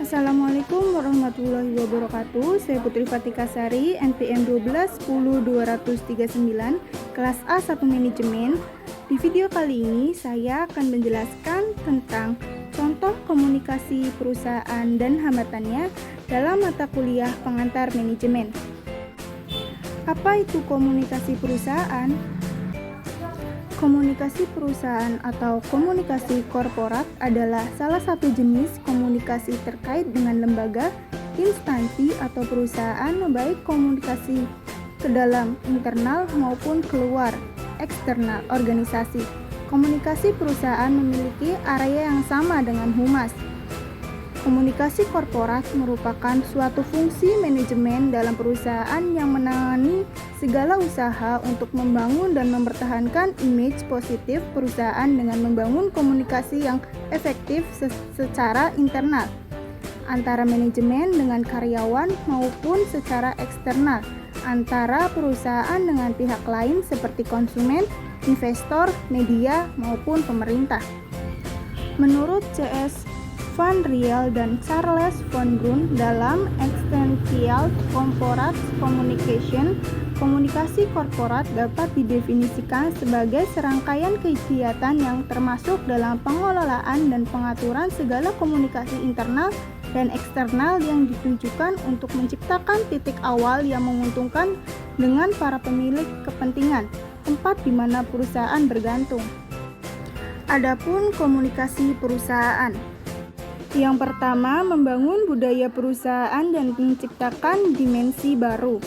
Assalamualaikum warahmatullahi wabarakatuh. Saya Putri Fatika Sari, NPM 1210239, kelas A1 Manajemen. Di video kali ini saya akan menjelaskan tentang contoh komunikasi perusahaan dan hambatannya dalam mata kuliah pengantar manajemen. Apa itu komunikasi perusahaan? Komunikasi perusahaan atau komunikasi korporat adalah salah satu jenis komunikasi terkait dengan lembaga, instansi, atau perusahaan, baik komunikasi ke dalam internal maupun keluar eksternal organisasi. Komunikasi perusahaan memiliki area yang sama dengan humas. Komunikasi korporat merupakan suatu fungsi manajemen dalam perusahaan yang menangani segala usaha untuk membangun dan mempertahankan image positif perusahaan dengan membangun komunikasi yang efektif secara internal antara manajemen dengan karyawan maupun secara eksternal antara perusahaan dengan pihak lain seperti konsumen, investor, media maupun pemerintah. Menurut C.S. Van Riel dan Charles von Brun dalam Essential Corporate Communication, komunikasi korporat dapat didefinisikan sebagai serangkaian kegiatan yang termasuk dalam pengelolaan dan pengaturan segala komunikasi internal dan eksternal yang ditujukan untuk menciptakan titik awal yang menguntungkan dengan para pemilik kepentingan, tempat di mana perusahaan bergantung. Adapun komunikasi perusahaan. Yang pertama, membangun budaya perusahaan dan menciptakan dimensi baru.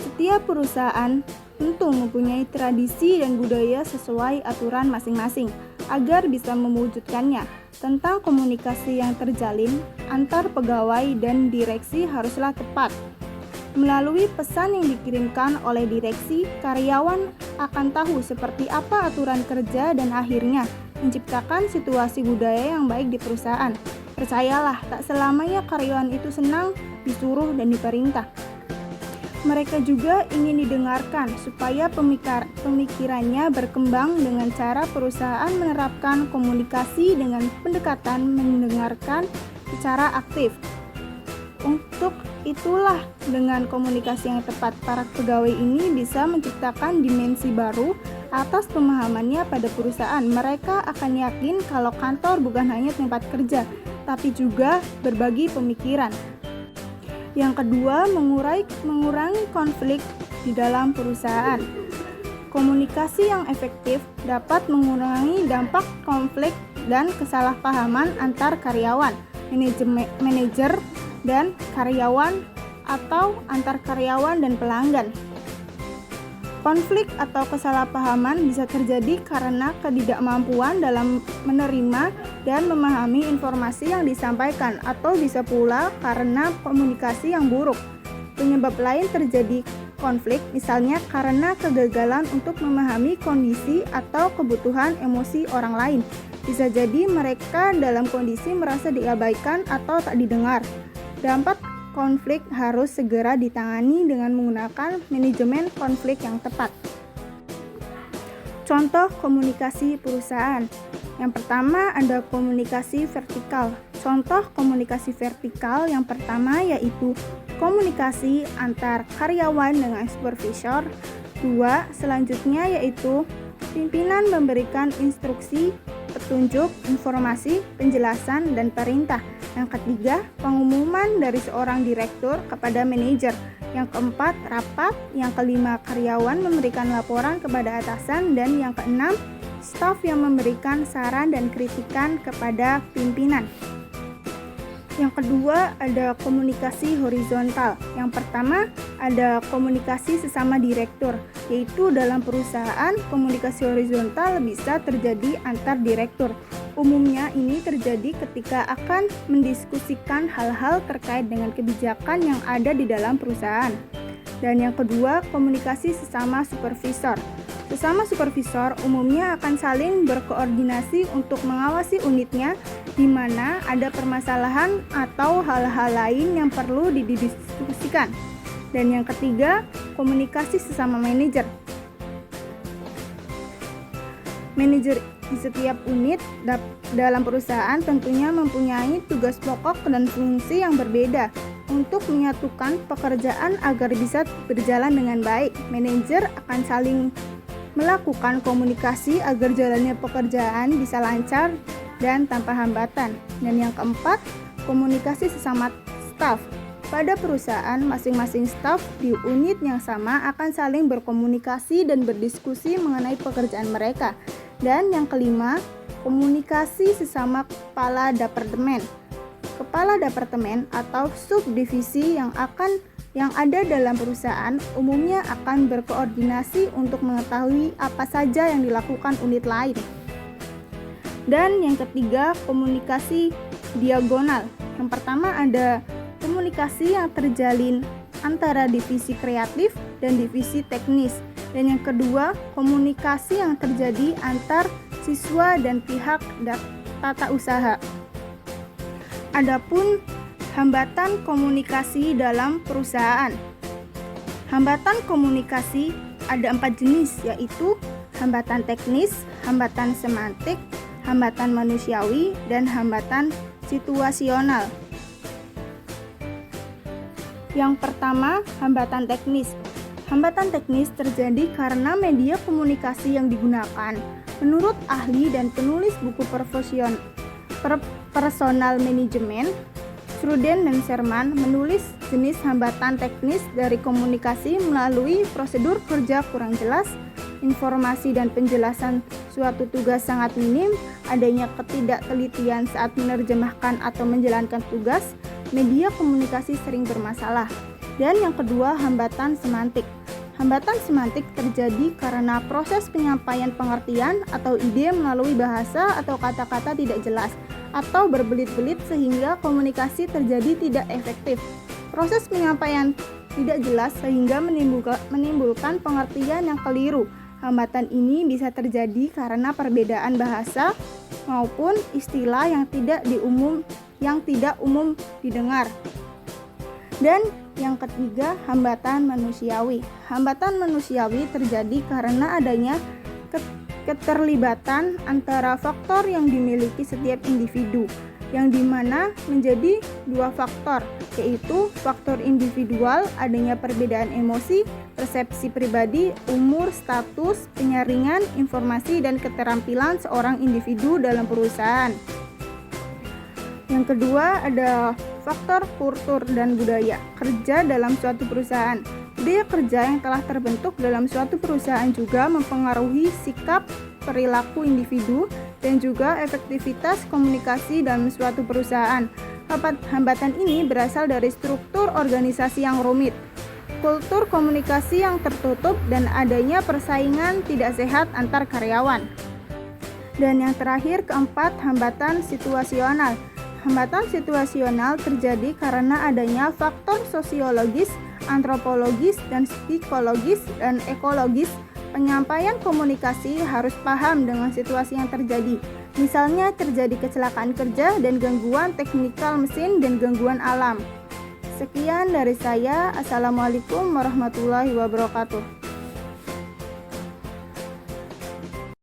Setiap perusahaan tentu mempunyai tradisi dan budaya sesuai aturan masing-masing agar bisa mewujudkannya. Tentang komunikasi yang terjalin antar pegawai dan direksi haruslah tepat. Melalui pesan yang dikirimkan oleh direksi, karyawan akan tahu seperti apa aturan kerja dan akhirnya menciptakan situasi budaya yang baik di perusahaan. Percayalah, tak selamanya karyawan itu senang disuruh dan diperintah. Mereka juga ingin didengarkan supaya pemikirannya berkembang dengan cara perusahaan menerapkan komunikasi dengan pendekatan mendengarkan secara aktif. Untuk itulah dengan komunikasi yang tepat, para pegawai ini bisa menciptakan dimensi baru atas pemahamannya pada perusahaan. Mereka akan yakin kalau kantor bukan hanya tempat kerja, tapi juga berbagi pemikiran. Yang kedua, mengurangi konflik di dalam perusahaan. Komunikasi yang efektif dapat mengurangi dampak konflik dan kesalahpahaman antar karyawan, manajer dan karyawan, atau antar karyawan dan pelanggan. Konflik atau kesalahpahaman bisa terjadi karena ketidakmampuan dalam menerima dan memahami informasi yang disampaikan, atau bisa pula karena komunikasi yang buruk. Penyebab lain terjadi konflik misalnya karena kegagalan untuk memahami kondisi atau kebutuhan emosi orang lain. Bisa jadi mereka dalam kondisi merasa diabaikan atau tak didengar. Dampak konflik harus segera ditangani dengan menggunakan manajemen konflik yang tepat. Contoh komunikasi perusahaan. Yang pertama ada komunikasi vertikal. Contoh komunikasi vertikal yang pertama yaitu komunikasi antar karyawan dengan supervisor. Dua, selanjutnya yaitu pimpinan memberikan instruksi, petunjuk, informasi, penjelasan, dan perintah. Yang ketiga, pengumuman dari seorang direktur kepada manajer. Yang keempat, rapat. Yang kelima, karyawan memberikan laporan kepada atasan. Dan yang keenam, staf yang memberikan saran dan kritikan kepada pimpinan. Yang kedua, ada komunikasi horizontal. Yang pertama, ada komunikasi sesama direktur, yaitu dalam perusahaan komunikasi horizontal bisa terjadi antar direktur. Umumnya ini terjadi ketika akan mendiskusikan hal-hal terkait dengan kebijakan yang ada di dalam perusahaan. Dan yang kedua, komunikasi sesama supervisor. Sesama supervisor umumnya akan saling berkoordinasi untuk mengawasi unitnya di mana ada permasalahan atau hal-hal lain yang perlu didiskusikan. Dan yang ketiga, komunikasi sesama manajer. di setiap unit dalam perusahaan tentunya mempunyai tugas pokok dan fungsi yang berbeda. Untuk menyatukan pekerjaan agar bisa berjalan dengan baik, manajer akan saling melakukan komunikasi agar jalannya pekerjaan bisa lancar dan tanpa hambatan. Dan yang keempat, komunikasi sesama staf. Pada perusahaan, masing-masing staf di unit yang sama akan saling berkomunikasi dan berdiskusi mengenai pekerjaan mereka. Dan yang kelima, komunikasi sesama kepala departemen. Kepala departemen atau subdivisi yang ada dalam perusahaan umumnya akan berkoordinasi untuk mengetahui apa saja yang dilakukan unit lain. Dan yang ketiga, komunikasi diagonal. Yang pertama ada komunikasi yang terjalin antara divisi kreatif dan divisi teknis. Dan yang kedua, komunikasi yang terjadi antar siswa dan pihak tata usaha. Adapun hambatan komunikasi dalam perusahaan. Hambatan komunikasi ada 4 jenis, yaitu hambatan teknis, hambatan semantik, hambatan manusiawi, dan hambatan situasional. Yang pertama, hambatan teknis. Hambatan teknis terjadi karena media komunikasi yang digunakan. Menurut ahli dan penulis buku personal manajemen, Struden dan Sherman menulis jenis hambatan teknis dari komunikasi melalui prosedur kerja kurang jelas, informasi dan penjelasan suatu tugas sangat minim, adanya ketidaktelitian saat menerjemahkan atau menjalankan tugas, media komunikasi sering bermasalah. Dan yang kedua, hambatan semantik. Hambatan semantik terjadi karena proses penyampaian pengertian atau ide melalui bahasa atau kata-kata tidak jelas atau berbelit-belit sehingga komunikasi terjadi tidak efektif. Proses penyampaian tidak jelas sehingga menimbulkan pengertian yang keliru. Hambatan ini bisa terjadi karena perbedaan bahasa maupun istilah yang tidak umum didengar. Dan yang ketiga, hambatan manusiawi. Hambatan manusiawi terjadi karena adanya keterlibatan antara faktor yang dimiliki setiap individu, yang dimana menjadi 2 faktor, yaitu faktor individual, adanya perbedaan emosi, persepsi pribadi, umur, status, penyaringan, informasi, dan keterampilan seorang individu dalam perusahaan. Yang kedua ada faktor kultur dan budaya kerja dalam suatu perusahaan. Budaya kerja yang telah terbentuk dalam suatu perusahaan juga mempengaruhi sikap, perilaku individu, dan juga efektivitas komunikasi dalam suatu perusahaan. Hambatan ini berasal dari struktur organisasi yang rumit, kultur komunikasi yang tertutup, dan adanya persaingan tidak sehat antar karyawan. Dan yang terakhir, keempat, hambatan situasional. Hambatan situasional terjadi karena adanya faktor sosiologis, antropologis, dan psikologis, dan ekologis. Penyampaian komunikasi harus paham dengan situasi yang terjadi. Misalnya terjadi kecelakaan kerja dan gangguan teknikal mesin dan gangguan alam. Sekian dari saya. Assalamualaikum warahmatullahi wabarakatuh.